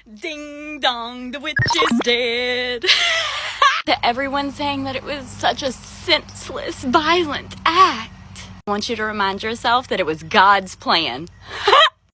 Ding dong, the witch is dead. To everyone saying that it was such a senseless, violent act. I want you to remind yourself that it was God's plan.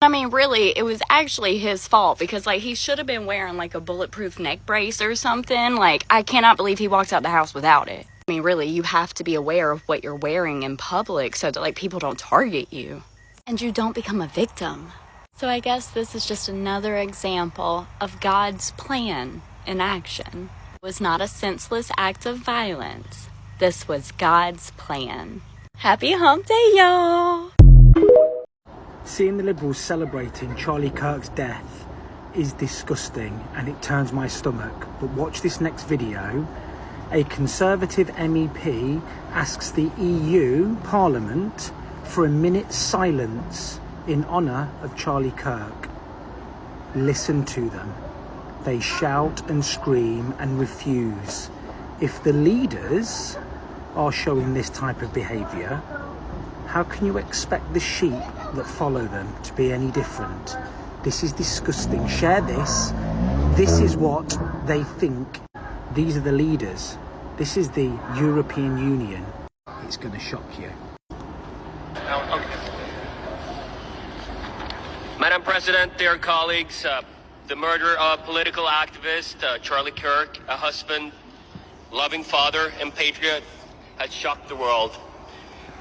I mean, really, it was actually his fault because, like, he should have been wearing, like, a bulletproof neck brace or something. Like, I cannot believe he walked out the house without it. I mean, really, you have to be aware of what you're wearing in public so that, like, people don't target you. And you don't become a victim. So I guess this is just another example of God's plan in action. It was not a senseless act of violence. This was God's plan. Happy hump day, y'all! Seeing the Liberals celebrating Charlie Kirk's death is disgusting and it turns my stomach. But watch this next video. A Conservative MEP asks the EU Parliament for a minute's silence in honour of Charlie Kirk. Listen to them. They shout and scream and refuse. If the leaders are showing this type of behaviour, how can you expect the sheep that follow them to be any different? This is disgusting. Share this. This is what they think. These are the leaders. This is the European Union. It's going to shock you. Madam President, dear colleagues, the murder of political activist Charlie Kirk, a husband, loving father, and patriot, has shocked the world.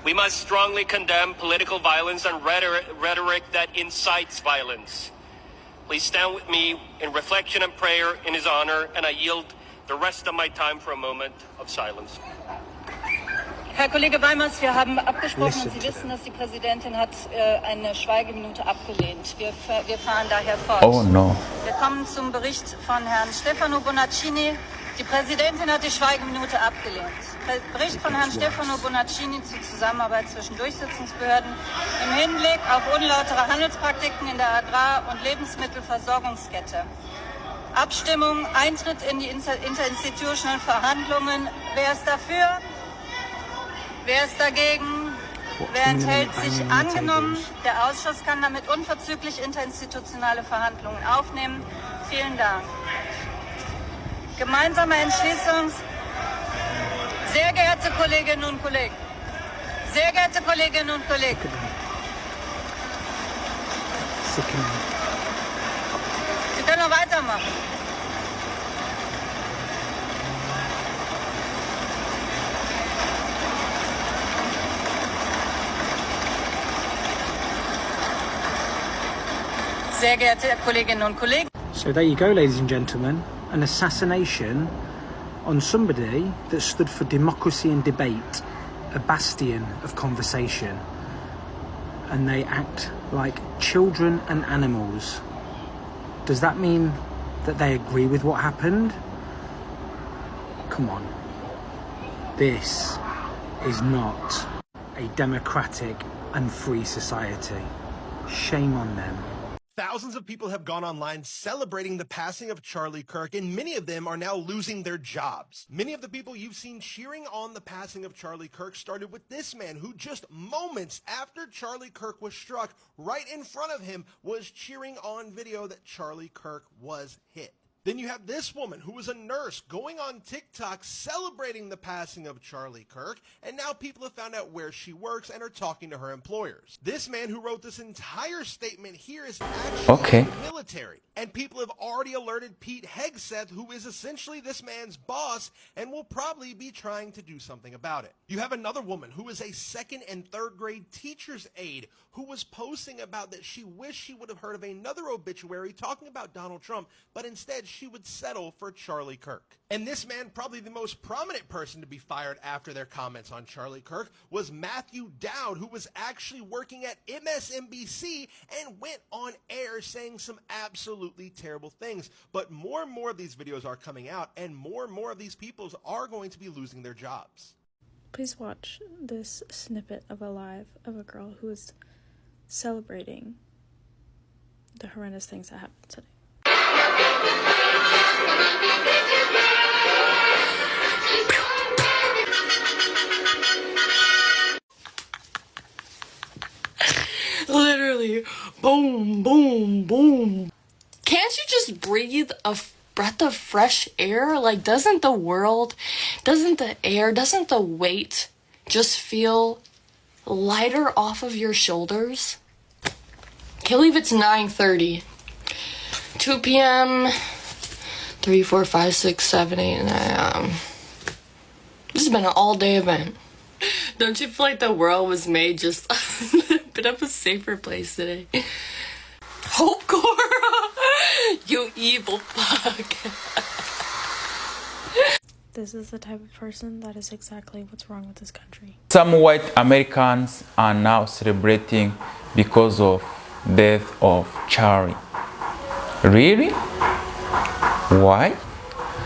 We must strongly condemn political violence and rhetoric that incites violence. Please stand with me in reflection and prayer in his honor, and I yield the rest of my time for a moment of silence. Herr Kollege Weimers, wir haben abgesprochen und Sie wissen, dass die Präsidentin hat eine Schweigeminute abgelehnt. Wir fahren daher fort. Oh no. Wir kommen zum Bericht von Herrn Stefano Bonaccini. Die Präsidentin hat die Schweigeminute abgelehnt. Der Bericht von Herrn Stefano Bonaccini zur Zusammenarbeit zwischen Durchsetzungsbehörden im Hinblick auf unlautere Handelspraktiken in der Agrar- und Lebensmittelversorgungskette. Abstimmung, Eintritt in die interinstitutionellen Verhandlungen. Wer ist dafür? Wer ist dagegen? Wer enthält sich? Angenommen. Der Ausschuss kann damit unverzüglich interinstitutionelle Verhandlungen aufnehmen. Vielen Dank. Gemeinsame Entschließung. Sehr geehrte Kolleginnen und Kollegen. Sehr geehrte Kolleginnen und Kollegen. Sie können noch weitermachen. Sehr geehrte Kolleginnen und Kollegen. So there you go, ladies and gentlemen. An assassination on somebody that stood for democracy and debate, a bastion of conversation. And they act like children and animals. Does that mean that they agree with what happened? Come on. This is not a democratic and free society. Shame on them. Thousands of people have gone online celebrating the passing of Charlie Kirk, and many of them are now losing their jobs. Many of the people you've seen cheering on the passing of Charlie Kirk started with this man who just moments after Charlie Kirk was struck, right in front of him, was cheering on video that Charlie Kirk was hit. Then you have this woman who was a nurse going on TikTok celebrating the passing of Charlie Kirk, and now people have found out where she works and are talking to her employers. This man who wrote this entire statement here is actually in the military, and people have already alerted Pete Hegseth, who is essentially this man's boss, and will probably be trying to do something about it. You have another woman who is a 2nd and 3rd grade teacher's aide who was posting about that she wished she would have heard of another obituary talking about Donald Trump, but instead she would settle for Charlie Kirk. And this man, probably the most prominent person to be fired after their comments on Charlie Kirk, was Matthew Dowd, who was actually working at MSNBC and went on air saying some absolutely terrible things. But more and more of these videos are coming out, and more of these people are going to be losing their jobs. Please watch this snippet of a live of a girl who is celebrating the horrendous things that happened today. Literally, boom, boom, boom. Can't you just just breathe a breath of fresh air? Like, doesn't the world, doesn't the air, doesn't the weight just feel lighter off of your shoulders? Can't believe it's 9:30. 2 p.m. 3, 4, 5, 6, 7, 8, 9. This has been an all-day event. Don't you feel like the world was made just a bit of a safer place today? Hope Cora, you evil fuck. This is the type of person that is exactly what's wrong with this country. Some white Americans are now celebrating because of death of Charlie. Really? Why?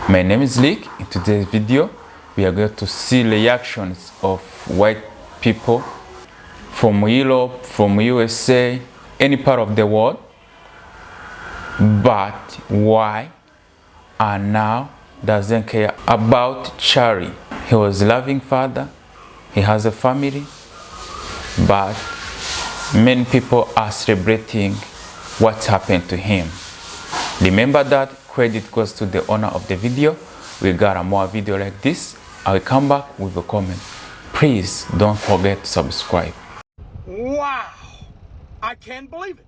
My name is Lick. In today's video, we are going to see reactions of white people from Europe, from USA, any part of the world. But why and now doesn't care about Charlie? He was a loving father, he has a family, but many people are celebrating what happened to him. Remember that credit goes to the owner of the video. We got a more video like this. I will come back with a comment. Please don't forget to subscribe. Wow! I can't believe it.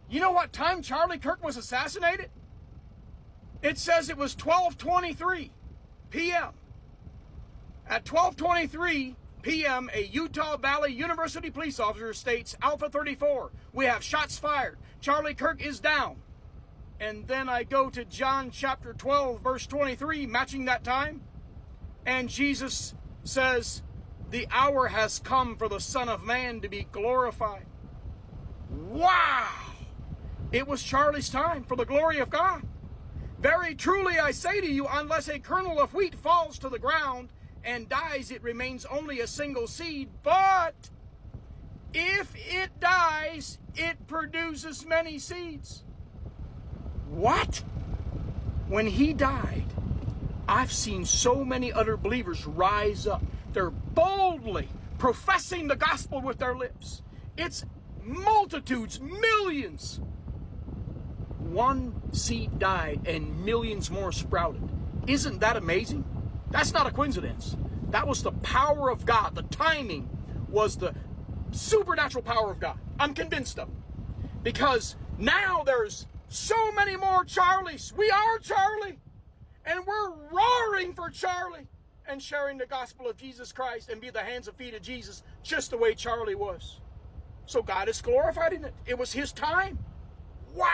You know what time Charlie Kirk was assassinated? It says it was 12:23 p.m. At 12:23 p.m., a Utah Valley University police officer states, Alpha 34, we have shots fired. Charlie Kirk is down. And then I go to John chapter 12, verse 23, matching that time. And Jesus says, the hour has come for the Son of Man to be glorified. Wow! It was Charlie's time for the glory of God. Very truly I say to you, unless a kernel of wheat falls to the ground and dies, it remains only a single seed. But if it dies, it produces many seeds. What? When he died, I've seen so many other believers rise up. They're boldly professing the gospel with their lips. It's multitudes, millions. One seed died and millions more sprouted. Isn't that amazing? That's not a coincidence. That was the power of God. The timing was the supernatural power of God. I'm convinced of it. Because now there's so many more Charlies. We are Charlie. And we're roaring for Charlie and sharing the gospel of Jesus Christ and be the hands and feet of Jesus just the way Charlie was. So God is glorified in it. It was his time. Wow!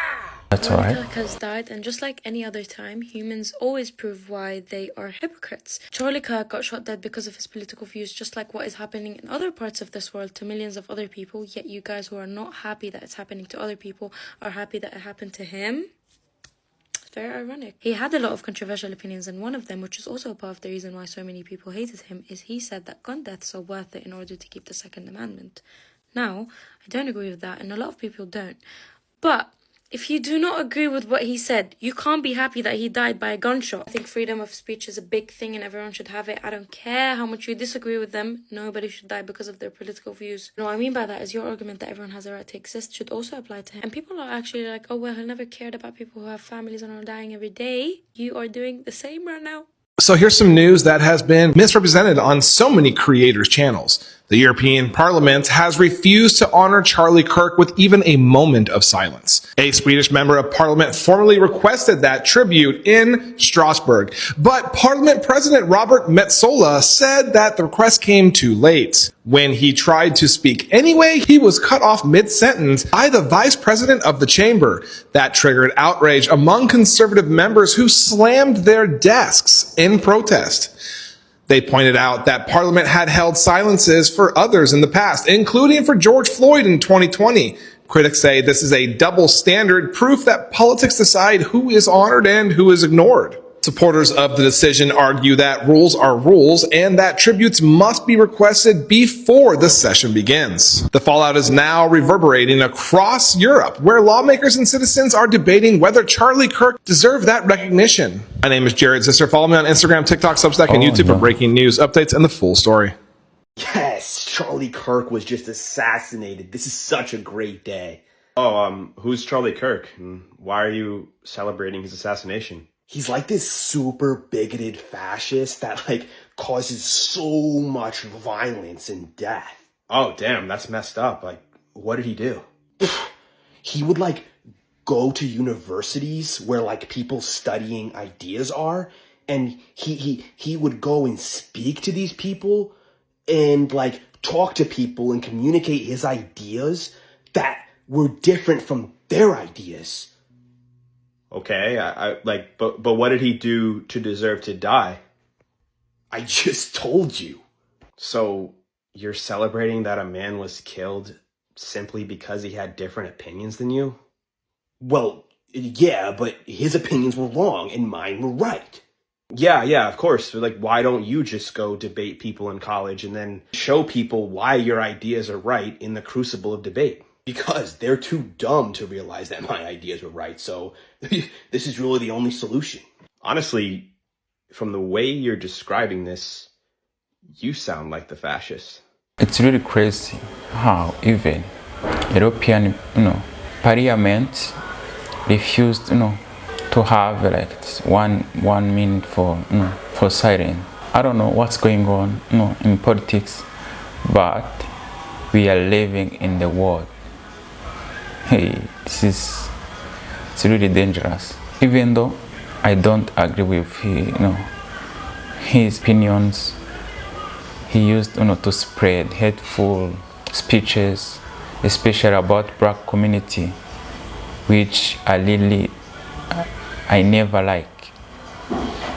That's right. Charlie Kirk has died, and just like any other time, humans always prove why they are hypocrites. Charlie Kirk got shot dead because of his political views, just like what is happening in other parts of this world to millions of other people, yet you guys who are not happy that it's happening to other people are happy that it happened to him. It's very ironic. He had a lot of controversial opinions, and one of them, which is also part of the reason why so many people hated him, is he said that gun deaths are worth it in order to keep the Second Amendment. Now, I don't agree with that, and a lot of people don't. But if you do not agree with what he said, you can't be happy that he died by a gunshot. I think freedom of speech is a big thing and everyone should have it. I don't care how much you disagree with them. Nobody should die because of their political views. And what I mean by that is your argument that everyone has a right to exist should also apply to him. And people are actually like, oh, well, he never cared about people who have families and are dying every day. You are doing the same right now. So here's some news that has been misrepresented on so many creators' channels. The European Parliament has refused to honor Charlie Kirk with even a moment of silence. A Swedish member of Parliament formally requested that tribute in Strasbourg, but Parliament President Robert Metsola said that the request came too late. When he tried to speak anyway, he was cut off mid-sentence by the Vice President of the Chamber. That triggered outrage among conservative members who slammed their desks in protest. They pointed out that Parliament had held silences for others in the past, including for George Floyd in 2020. Critics say this is a double standard, proof that politics decide who is honored and who is ignored. Supporters of the decision argue that rules are rules and that tributes must be requested before the session begins. The fallout is now reverberating across Europe, where lawmakers and citizens are debating whether Charlie Kirk deserved that recognition. My name is Jared Zisser. Follow me on Instagram, TikTok, Substack, and YouTube for breaking news, updates, and the full story. Yes, Charlie Kirk was just assassinated. This is such a great day. Oh, who's Charlie Kirk? And why are you celebrating his assassination? He's like this super bigoted fascist that like causes so much violence and death. Oh, damn, that's messed up. Like, what did he do? He would like go to universities where like people studying ideas are, and he would go and speak to these people and like talk to people and communicate his ideas that were different from their ideas. Okay, but what did he do to deserve to die? I just told you. So you're celebrating that a man was killed simply because he had different opinions than you? Well, yeah, but his opinions were wrong and mine were right. Yeah, of course. Like, why don't you just go debate people in college and then show people why your ideas are right in the crucible of debate? Because they're too dumb to realize that my ideas were right, so this is really the only solution. Honestly, from the way you're describing this, you sound like the fascist. It's really crazy how even European, Parliament refused, to have like one minute for silence. I don't know what's going on, in politics, but we are living in the world. Hey, it's really dangerous. Even though I don't agree with his opinions, he used to spread hateful speeches, especially about black community, which I never like.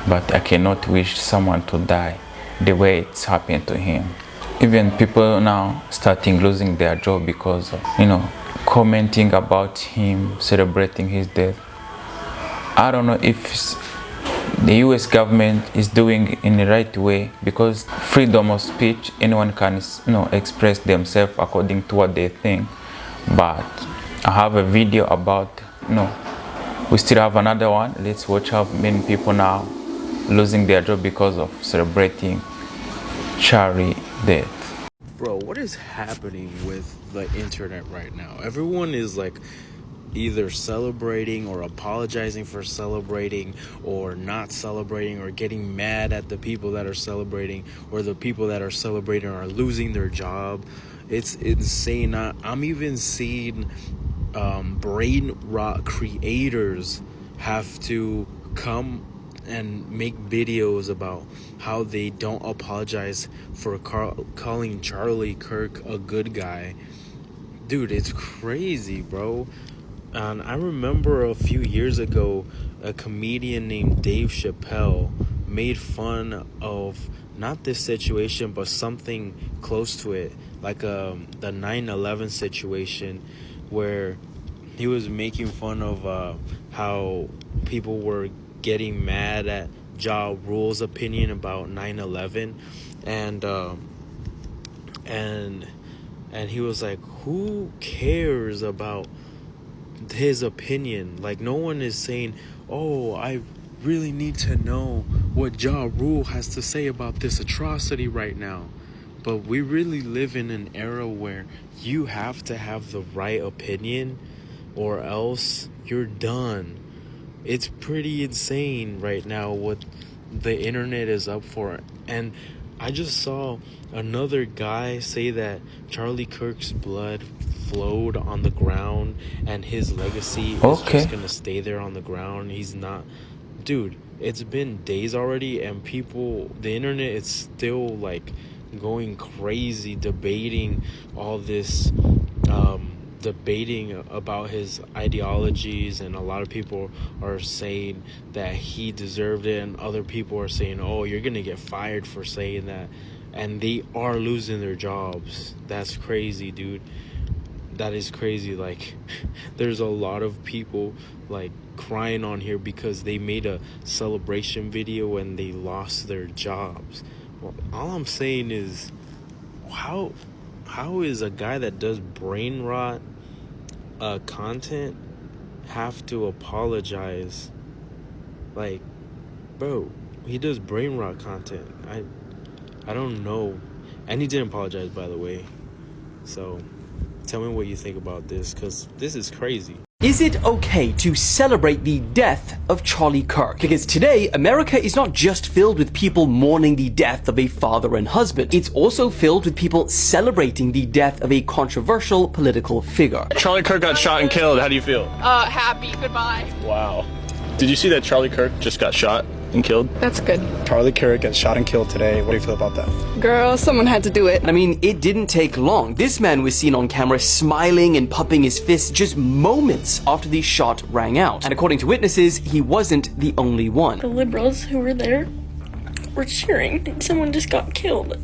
But I cannot wish someone to die the way it's happened to him. Even people now starting losing their job because of, commenting about him, celebrating his death. I don't know if the US government is doing in the right way, because freedom of speech, anyone can express themselves according to what they think. But I have a video about, we still have another one. Let's watch how many people now losing their job because of celebrating Charlie death. Bro, what is happening with the internet right now? Everyone is like either celebrating or apologizing for celebrating, or not celebrating, or getting mad at the people that are celebrating, or the people that are celebrating are losing their job. It's insane. I'm even seeing brain rot creators have to come and make videos about how they don't apologize for calling Charlie Kirk a good guy. Dude, it's crazy, bro. And I remember a few years ago, a comedian named Dave Chappelle made fun of not this situation, but something close to it, like the 9/11 situation, where he was making fun of how people were getting mad at Ja Rule's opinion about 9/11, and he was like, who cares about his opinion? Like, no one is saying, oh, I really need to know what Ja Rule has to say about this atrocity right now. But we really live in an era where you have to have the right opinion or else you're done. It's pretty insane right now what the internet is up for. And I just saw another guy say that Charlie Kirk's blood flowed on the ground and his legacy is just gonna stay there on the ground. He's not. Dude, it's been days already, and the internet is still like going crazy debating all this, debating about his ideologies, and a lot of people are saying that he deserved it, and other people are saying, oh, you're gonna get fired for saying that, and they are losing their jobs. That's crazy, dude. That is crazy. Like, there's a lot of people like crying on here because they made a celebration video and they lost their jobs. Well, all I'm saying is, how is a guy that does brain rot content have to apologize? Like, bro, he does brain rot content. I don't know. And he didn't apologize, by the way. So Tell me what you think about this, because this is crazy. Is it okay to celebrate the death of Charlie Kirk? Because today, America is not just filled with people mourning the death of a father and husband. It's also filled with people celebrating the death of a controversial political figure. Charlie Kirk got shot and killed. How do you feel? Happy. Goodbye. Wow. Did you see that Charlie Kirk just got shot and killed? That's good. Charlie Kirk gets shot and killed today. What do you feel about that? Girl, someone had to do it. I mean, it didn't take long. This man was seen on camera smiling and pumping his fists just moments after the shot rang out. And according to witnesses, he wasn't the only one. The liberals who were there were cheering that someone just got killed.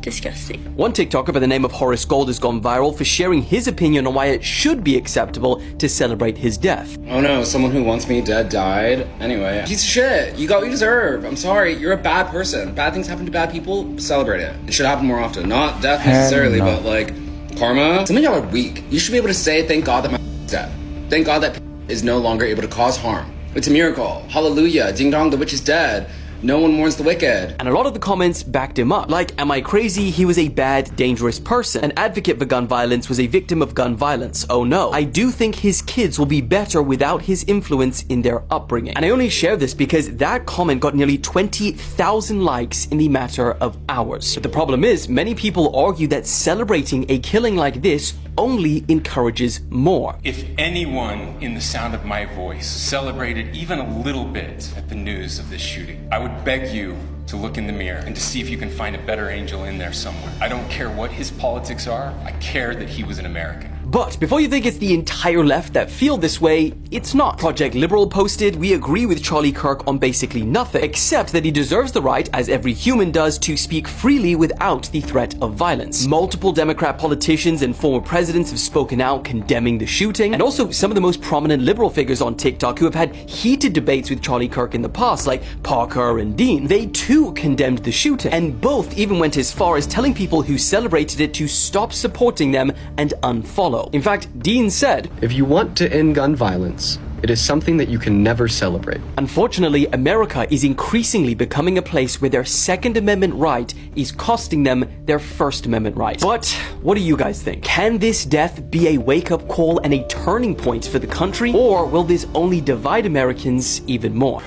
Disgusting. One TikToker by the name of Horace Gold has gone viral for sharing his opinion on why it should be acceptable to celebrate his death. Oh no, someone who wants me dead died. Anyway, piece of shit. You got what you deserve. I'm sorry, you're a bad person. Bad things happen to bad people, celebrate it. It should happen more often. Not death necessarily, but like karma. Some of y'all are weak. You should be able to say, thank God that my dead. Thank God that is no longer able to cause harm. It's a miracle. Hallelujah. Ding dong, the witch is dead. No one mourns the wicked. And a lot of the comments backed him up. Like, am I crazy? He was a bad, dangerous person. An advocate for gun violence was a victim of gun violence. Oh no. I do think his kids will be better without his influence in their upbringing. And I only share this because that comment got nearly 20,000 likes in the matter of hours. But the problem is, many people argue that celebrating a killing like this only encourages more. If anyone in the sound of my voice celebrated even a little bit at the news of this shooting, I would beg you to look in the mirror and to see if you can find a better angel in there somewhere. I don't care what his politics are, I care that he was an American. But before you think it's the entire left that feel this way, it's not. Project Liberal posted, we agree with Charlie Kirk on basically nothing, except that he deserves the right, as every human does, to speak freely without the threat of violence. Multiple Democrat politicians and former presidents have spoken out condemning the shooting, and also some of the most prominent liberal figures on TikTok who have had heated debates with Charlie Kirk in the past, like Parker and Dean. They too condemned the shooting, and both even went as far as telling people who celebrated it to stop supporting them and unfollow. In fact, Dean said, if you want to end gun violence, it is something that you can never celebrate. Unfortunately, America is increasingly becoming a place where their Second Amendment right is costing them their First Amendment right. But what do you guys think? Can this death be a wake-up call and a turning point for the country? Or will this only divide Americans even more?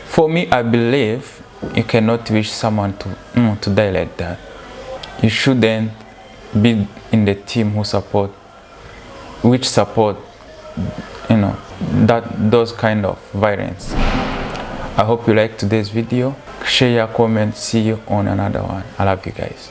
For me, I believe you cannot wish someone to die like that. You shouldn't be in the team which support those kind of violence. I hope you liked today's video. Share your comments. See you on another one. I love you guys.